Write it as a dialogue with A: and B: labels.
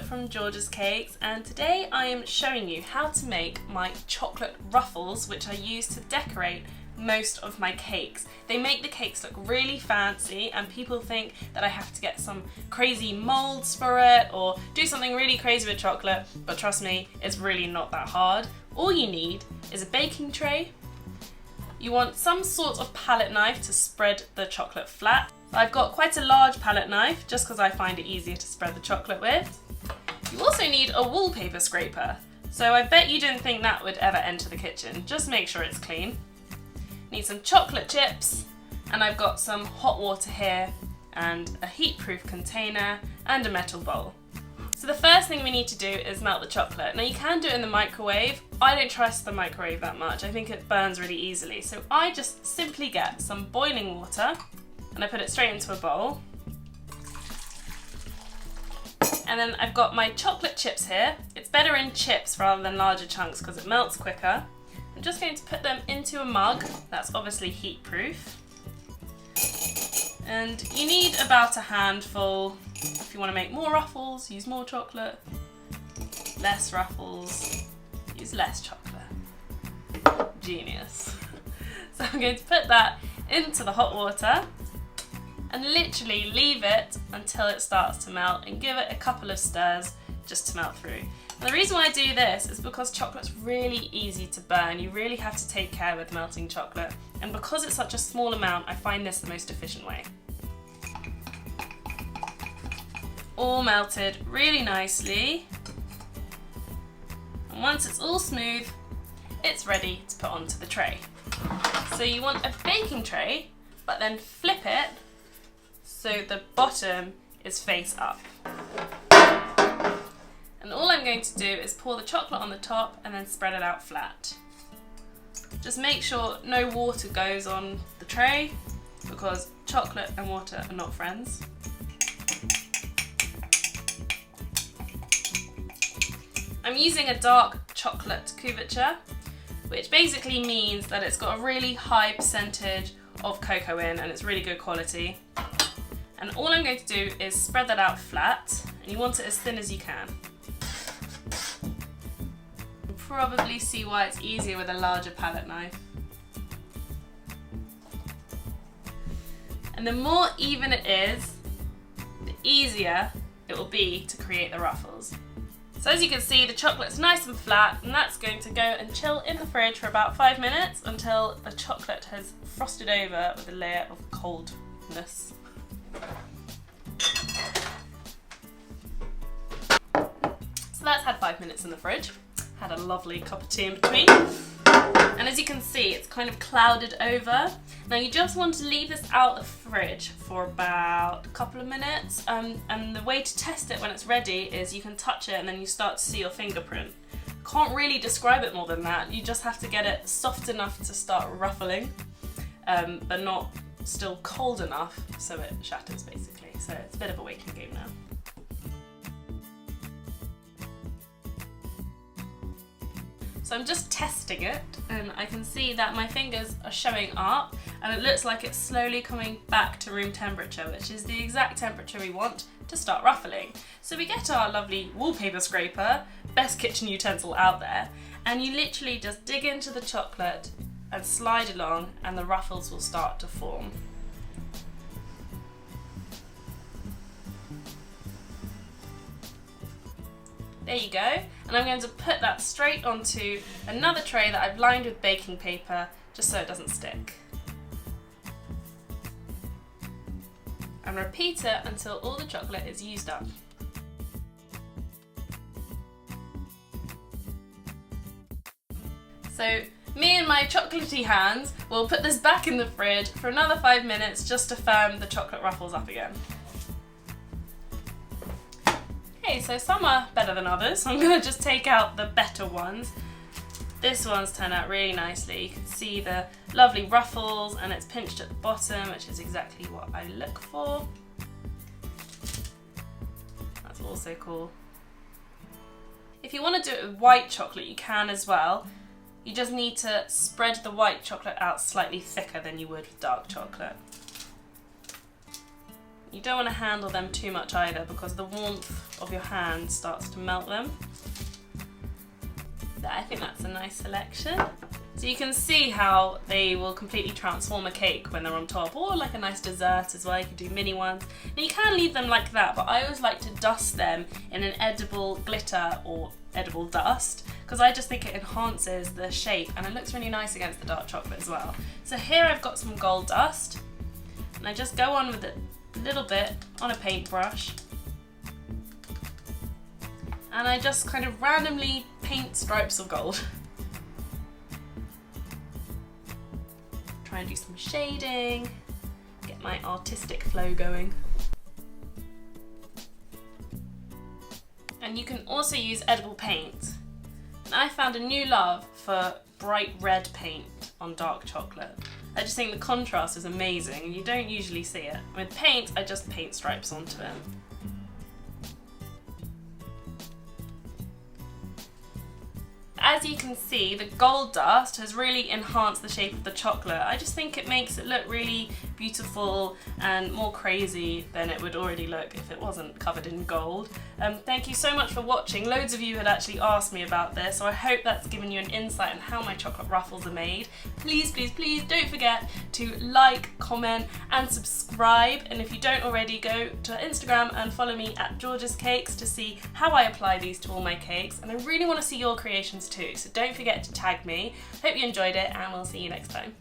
A: from George's Cakes, and today I am showing you how to make my chocolate ruffles, which I use to decorate most of my cakes. They make the cakes look really fancy and people think that I have to get some crazy molds for it or do something really crazy with chocolate, but trust me, it's really not that hard. All you need is a baking tray. You want some sort of palette knife to spread the chocolate flat. I've got quite a large palette knife just because I find it easier to spread the chocolate with. You also need a wallpaper scraper. So I bet you didn't think that would ever enter the kitchen. Just make sure it's clean. Need some chocolate chips, and I've got some hot water here and a heat-proof container and a metal bowl. So the first thing we need to do is melt the chocolate. Now you can do it in the microwave. I don't trust the microwave that much. I think it burns really easily. So I just simply get some boiling water and I put it straight into a bowl. And then I've got my chocolate chips here. It's better in chips rather than larger chunks because it melts quicker. I'm just going to put them into a mug that's obviously heat proof. And you need about a handful. If you want to make more ruffles, use more chocolate. Less ruffles, use less chocolate. Genius. So I'm going to put that into the hot water and literally leave it until it starts to melt and give it a couple of stirs just to melt through. And the reason why I do this is because chocolate's really easy to burn. You really have to take care with melting chocolate. And because it's such a small amount, I find this the most efficient way. All melted really nicely. And once it's all smooth, it's ready to put onto the tray. So you want a baking tray, but then flip it so the bottom is face up. And all I'm going to do is pour the chocolate on the top and then spread it out flat. Just make sure no water goes on the tray because chocolate and water are not friends. I'm using a dark chocolate couverture, which basically means that it's got a really high percentage of cocoa in and it's really good quality. And all I'm going to do is spread that out flat, and you want it as thin as you can. You'll probably see why it's easier with a larger palette knife. And the more even it is, the easier it will be to create the ruffles. So as you can see, the chocolate's nice and flat, and that's going to go and chill in the fridge for about 5 minutes until the chocolate has frosted over with a layer of coldness. So that's had 5 minutes in the fridge. Had a lovely cup of tea in between. And as you can see, it's kind of clouded over. Now you just want to leave this out the fridge for about a couple of minutes. And the way to test it when it's ready is you can touch it and then you start to see your fingerprint. Can't really describe it more than that. You just have to get it soft enough to start ruffling, but not still cold enough so it shatters basically. So it's a bit of a waiting game now. So I'm just testing it and I can see that my fingers are showing up and it looks like it's slowly coming back to room temperature, which is the exact temperature we want to start ruffling. So we get our lovely wallpaper scraper, best kitchen utensil out there, and you literally just dig into the chocolate and slide along and the ruffles will start to form. There you go, and I'm going to put that straight onto another tray that I've lined with baking paper just so it doesn't stick. And repeat it until all the chocolate is used up. So me and my chocolatey hands will put this back in the fridge for another 5 minutes just to firm the chocolate ruffles up again. Okay, so some are better than others, so I'm going to just take out the better ones. This one's turned out really nicely. You can see the lovely ruffles and it's pinched at the bottom, which is exactly what I look for. That's also cool. If you want to do it with white chocolate, you can as well. You just need to spread the white chocolate out slightly thicker than you would with dark chocolate. You don't want to handle them too much either because the warmth of your hand starts to melt them. I think that's a nice selection. So you can see how they will completely transform a cake when they're on top, or like a nice dessert as well. You can do mini ones. Now you can leave them like that, but I always like to dust them in an edible glitter or edible dust, because I just think it enhances the shape and it looks really nice against the dark chocolate as well. So here I've got some gold dust, and I just go on with it a little bit on a paintbrush, and I just kind of randomly paint stripes of gold. Try and do some shading, get my artistic flow going. And you can also use edible paint. And I found a new love for bright red paint on dark chocolate. I just think the contrast is amazing and you don't usually see it. With paint, I just paint stripes onto it. As you can see, the gold dust has really enhanced the shape of the chocolate. I just think it makes it look really beautiful and more crazy than it would already look if it wasn't covered in gold. Thank you so much for watching. Loads of you had actually asked me about this, so I hope that's given you an insight on how my chocolate ruffles are made. Please, please, please don't forget to like, comment and subscribe. And if you don't already, go to Instagram and follow me at George's Cakes to see how I apply these to all my cakes. And I really want to see your creations too, so don't forget to tag me. Hope you enjoyed it and we'll see you next time.